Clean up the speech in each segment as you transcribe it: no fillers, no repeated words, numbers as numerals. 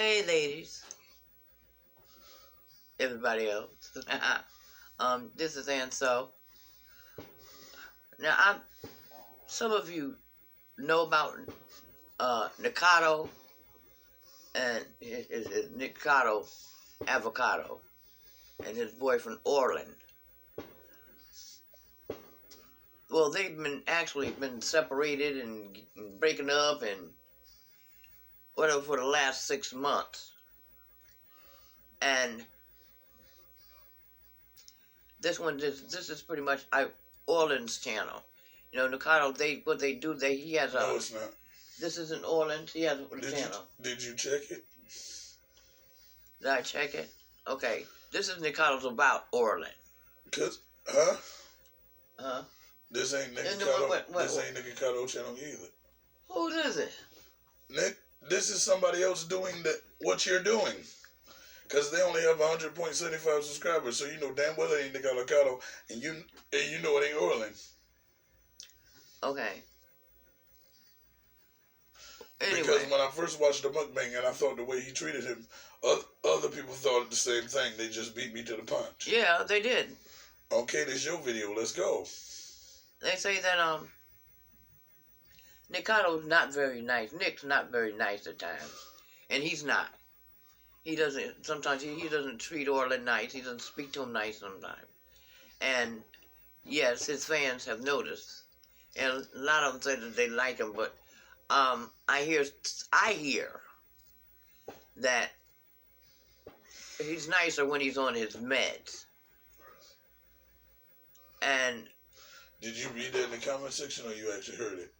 Hey, ladies, everybody else. This is Anso. Now, some of you know about Nikado and his Nikado Avocado and his boyfriend Orlin. Well, they've been separated and breaking up and whatever for the last 6 months. And this is pretty much Orlin's channel. You know, Nikado, he has a... No, it's not. This isn't Orlin's, he has a channel. Did you check it? Did I check it? Okay. This is Nikado's about Orlin. Huh? This ain't Nikado channel either. Whose is it? Nick, this is somebody else doing what you're doing. Because they only have 100.75 subscribers, so you know damn well it ain't Nikado, and you know it ain't Orlin. Okay. Anyway. Because when I first watched the mukbang and I thought the way he treated him, other people thought the same thing. They just beat me to the punch. Yeah, they did. Okay, this your video. Let's go. They say that Nikado's not very nice. Nick's not very nice at times, and he's not. He doesn't. Sometimes he doesn't treat Orlin nice. He doesn't speak to him nice sometimes. And yes, his fans have noticed, and a lot of them say that they like him. But I hear that he's nicer when he's on his meds. And did you read that in the comment section, or you actually heard it?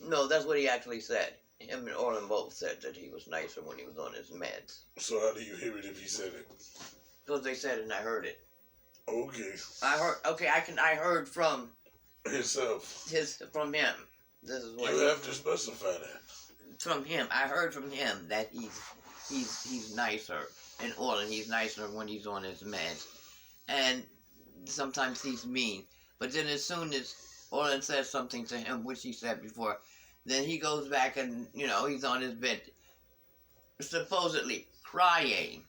No, that's what he actually said. Him and Orlin both said that he was nicer when he was on his meds. So how do you hear it if he said it? Because they said it and I heard it. Okay. I heard from himself. From him. This is what you have to specify that. From him. I heard from him that he's nicer. And Orlin, he's nicer when he's on his meds. And sometimes he's mean. But then as soon as Orlin says something to him, which he said before, then he goes back and, he's on his bed supposedly crying.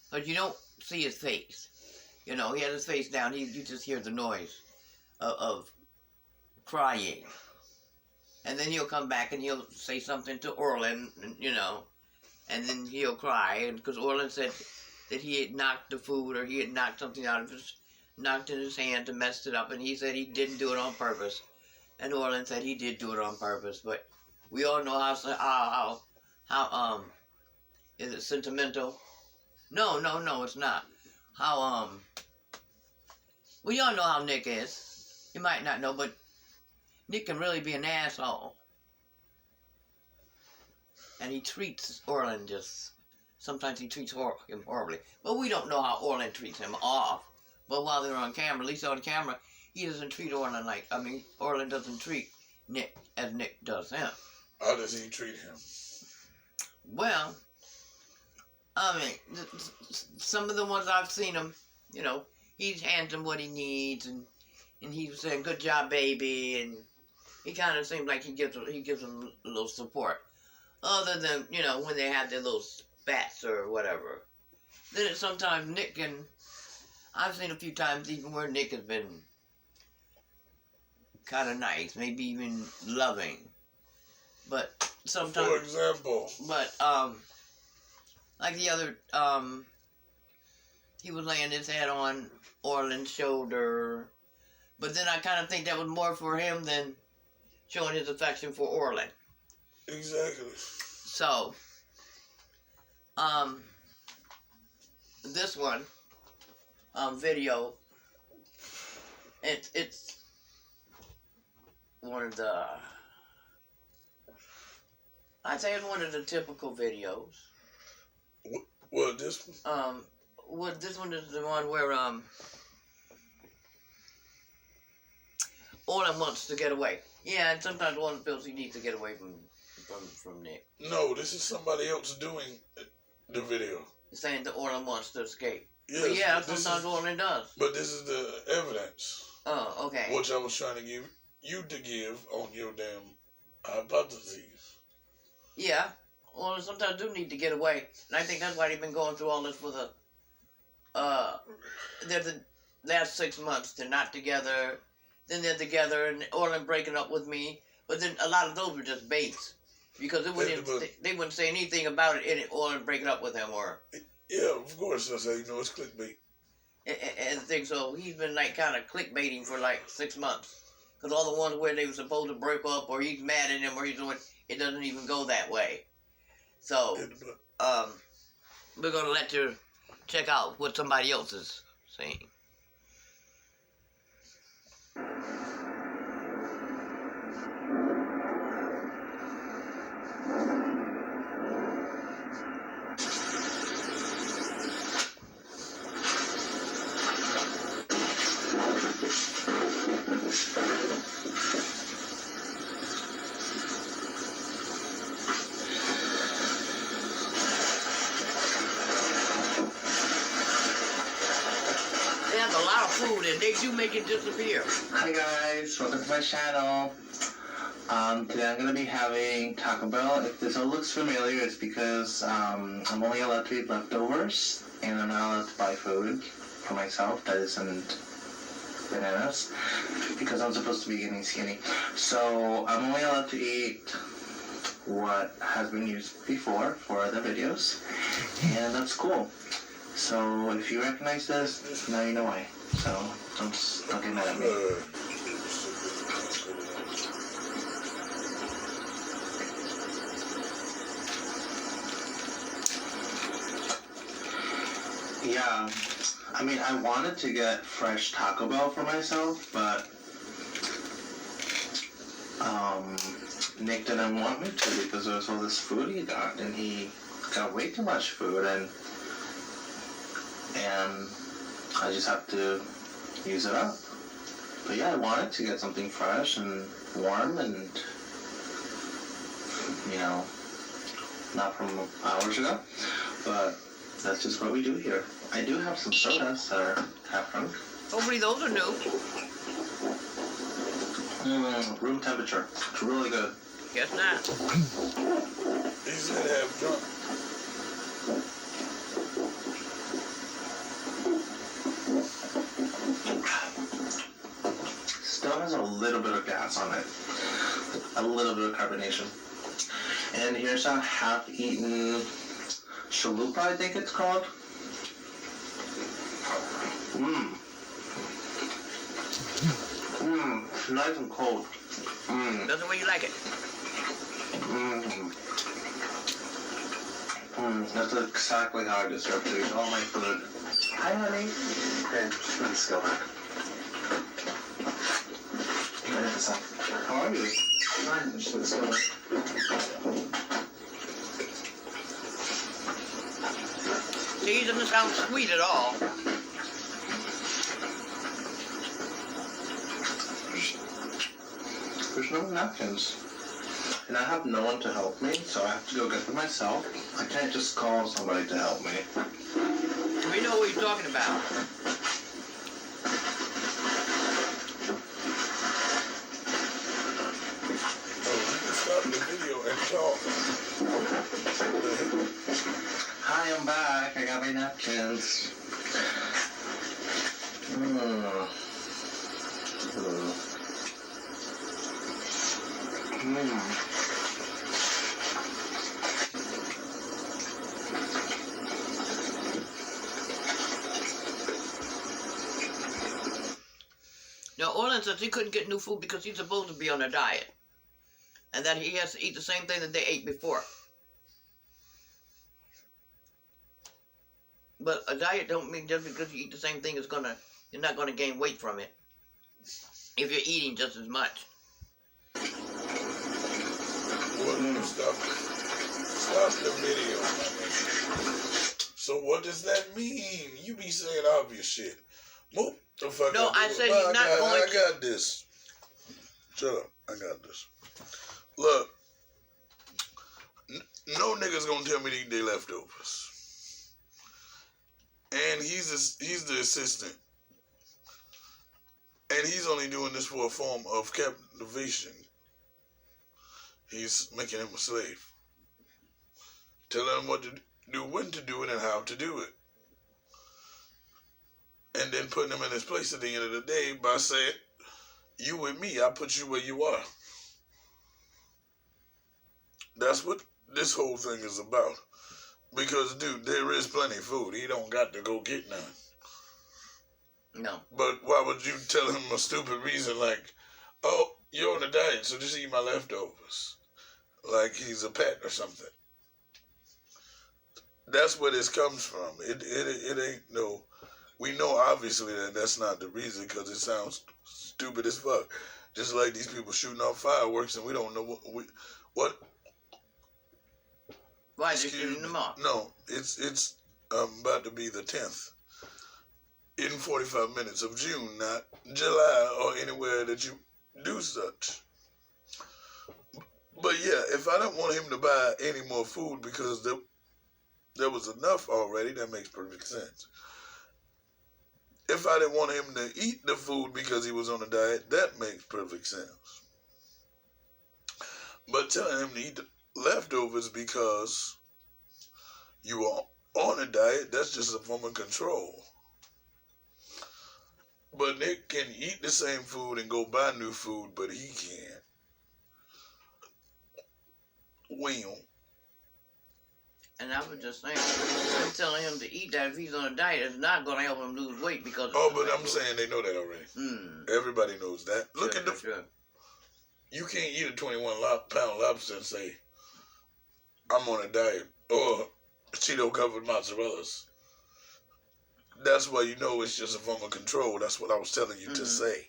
But you don't see his face. He has his face down. You just hear the noise of crying. And then he'll come back and he'll say something to Orlin, and then he'll cry. Because Orlin said that he had knocked the food or he had knocked something knocked in his hand and messed it up. And he said he didn't do it on purpose. And Orlin said he did do it on purpose, but we all know how is it sentimental? No, it's not. We all know how Nick is. You might not know, but Nick can really be an asshole. And he treats Orlin sometimes he treats him horribly. But we don't know how Orlin treats him off. But while they're on camera, at least on camera, he doesn't treat Orlin Orlin doesn't treat Nick as Nick does him. How does he treat him? Well, some of the ones I've seen him, he hands him what he needs, and he's saying, "Good job, baby," and he kind of seems like he gives him a little support. Other than, when they have their little spats or whatever. Then sometimes Nick I've seen a few times even where Nick has been kind of nice, maybe even loving. But sometimes... For example? But, like the other, he was laying his head on Orlin's shoulder. But then I kind of think that was more for him than showing his affection for Orlin. Exactly. So, this one, video, it's one of the, I'd say it's one of the typical videos. What, this one? This one is the one where, Orlin wants to get away. Yeah, and sometimes Orlin feels he needs to get away from Nick. No, this is somebody else doing the video. Saying that Orlin wants to escape. Yes, but yeah, sometimes Orlin does. But this is the evidence. Oh, okay. Which I was trying to give you to give on your damn hypotheses. Yeah. Orland sometimes do need to get away, and I think that's why they've been going through all this for the they're the last 6 months. They're not together. Then they're together, and Orland breaking up with me. But then a lot of those were just baits, because they wouldn't say anything about it in it. Orland breaking up with him or. Yeah, of course. That's how you know it's clickbait. And things. So he's been like kind of clickbaiting for like 6 months, because all the ones where they were supposed to break up, or he's mad at him, or he's doing it doesn't even go that way. So we're gonna let you check out what somebody else is saying. A lot of food and they do make it disappear. Hi guys, welcome to my channel. Today I'm going to be having Taco Bell. If this all looks familiar, it's because I'm only allowed to eat leftovers and I'm not allowed to buy food for myself that isn't bananas because I'm supposed to be getting skinny. So I'm only allowed to eat what has been used before for other videos, and that's cool. So if you recognize this, now you know why. So don't get mad at me. Yeah, I mean, I wanted to get fresh Taco Bell for myself, but Nick didn't want me to because there was all this food he got, and he got way too much food, and I just have to use it up. But yeah, I wanted to get something fresh and warm and, you know, not from hours ago, but that's just what we do here. I do have some sodas that are half drunk. Hopefully those are new. Room temperature. It's really good. Guess not. He said half drunk. Still has a little bit of gas on it. A little bit of carbonation. And here's a half-eaten chalupa, I think it's called. Nice and cold. That's the way you like it. That's exactly how I deserve to eat all my food. Hi, honey. Okay, let's go back. How are you? Fine, let's go back. See, it doesn't sound sweet at all. There's no napkins. And I have no one to help me, so I have to go get them myself. I can't just call somebody to help me. We know what you're talking about. Oh, you can stop the video and talk. Hi, I'm back. I got my napkins. Now, Orland says he couldn't get new food because he's supposed to be on a diet. And that he has to eat the same thing that they ate before. But a diet don't mean just because you eat the same thing you're not gonna gain weight from it. If you're eating just as much. Well, stop the video, my nigga. So what does that mean? You be saying obvious shit. Move the fuck No, up. I said he's not going I got this. Shut up. I got this. Look. No nigga's gonna tell me to eat their leftovers. And he's the assistant. And he's only doing this for a form of captivation. He's making him a slave. telling them what to do, when to do it, and how to do it. And then putting them in his place at the end of the day by saying, you with me, I put you where you are. That's what this whole thing is about. Because, dude, there is plenty of food. He don't got to go get none. No. But why would you tell him a stupid reason like, oh, you're on a diet, so just eat my leftovers? Like he's a pet or something. That's where this comes from. It ain't no... We know obviously that that's not the reason because it sounds stupid as fuck. Just like these people shooting off fireworks and we don't know what Why are they shooting them off? No, it's about to be the 10th. In 45 minutes of June, not July or anywhere that you do such. But yeah, if I don't want him to buy any more food because there was enough already, that makes perfect sense. If I didn't want him to eat the food because he was on a diet, that makes perfect sense. But telling him to eat the leftovers because you are on a diet, that's just a form of control. But Nick can eat the same food and go buy new food, but he can't. Well. And I was just saying, I'm telling him to eat that if he's on a diet, it's not going to help him lose weight because... Oh, but I'm saying they know that already. Everybody knows that. Look at the... Sure. You can't eat a 21-pound lobster and say, I'm on a diet. Or Cheeto-covered mozzarellas. That's why you know it's just a form of control. That's what I was telling you to say.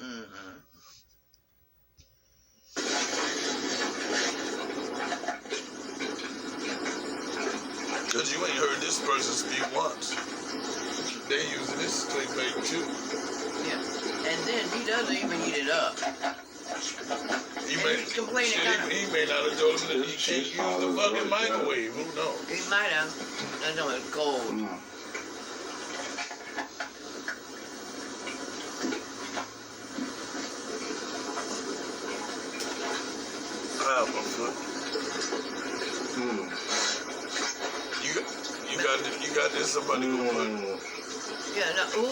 Because you ain't heard this person speak once. They using this clickbait too. Yeah. And then he doesn't even heat it up. He's complaining he may not have told him that he can't use the fucking microwave. Who knows? He might have. I know it's cold. My foot. You got this. Somebody go put. Yeah. Now, who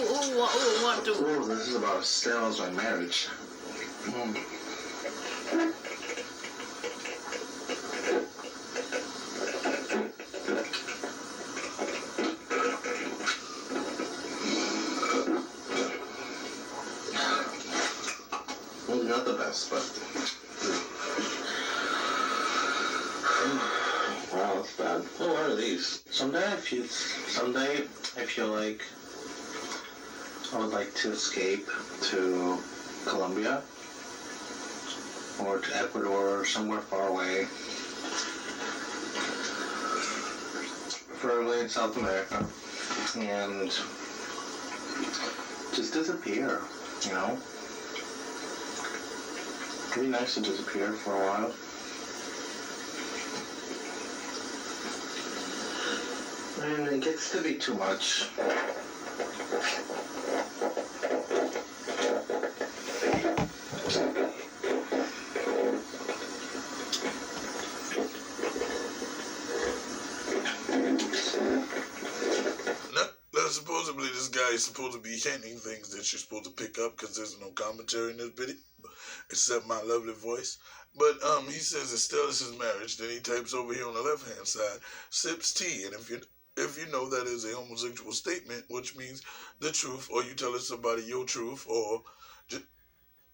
want to? Oh, this is about as stale as my marriage. Well, not the best, but. Wow, that's bad. Oh, what are these? Someday I feel like I would like to escape to Colombia or to Ecuador or somewhere far away. Preferably in South America. And just disappear, you know? It'd be nice to disappear for a while. And it gets to be too much. Supposedly this guy is supposed to be hinting things that you're supposed to pick up because there's no commentary in this video except my lovely voice. But he says it's still is his marriage. Then he types over here on the left hand side, sips tea. And if you know that is a homosexual statement, which means the truth, or you telling somebody your truth, or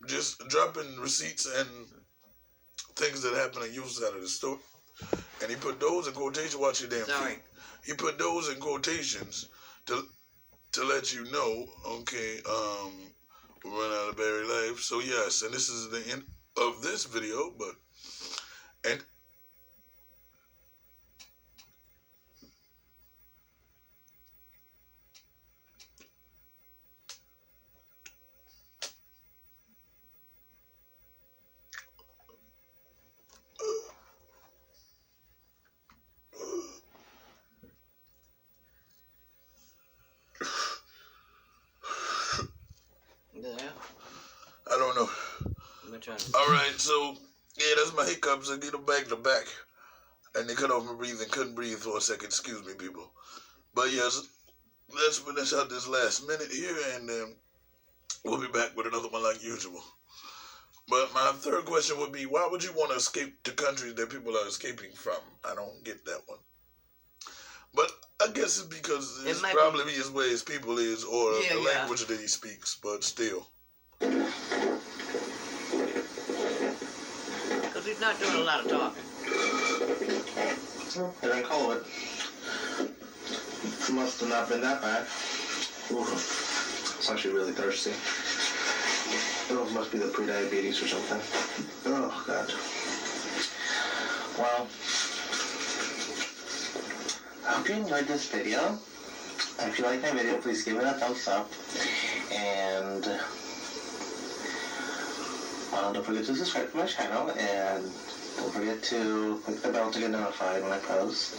just dropping receipts and things that happen on your side of the story. And he put those in quotation. Watch your damn feet. He put those in quotations to let you know, okay, we're running out of battery life. So yes, and this is the end of this video, but I don't know. All right, so yeah, that's my hiccups. I get them back to back. and they cut off my breathing. Couldn't breathe for a second. Excuse me, people. But yes, let's finish out this last minute here, and then we'll be back with another one like usual. But my third question would be, why would you want to escape to countries that people are escaping from? I don't get that one. But I guess it's because it's probably his way his people is, or the language that he speaks, but still. Because he's not doing a lot of talking. And then COVID. Must have not been that bad. It's actually really thirsty. Oh, it must be the pre-diabetes or something. Oh, God. Well, I hope you enjoyed this video. If you like my video, please give it a thumbs up. And don't forget to subscribe to my channel. And don't forget to click the bell to get notified when I post.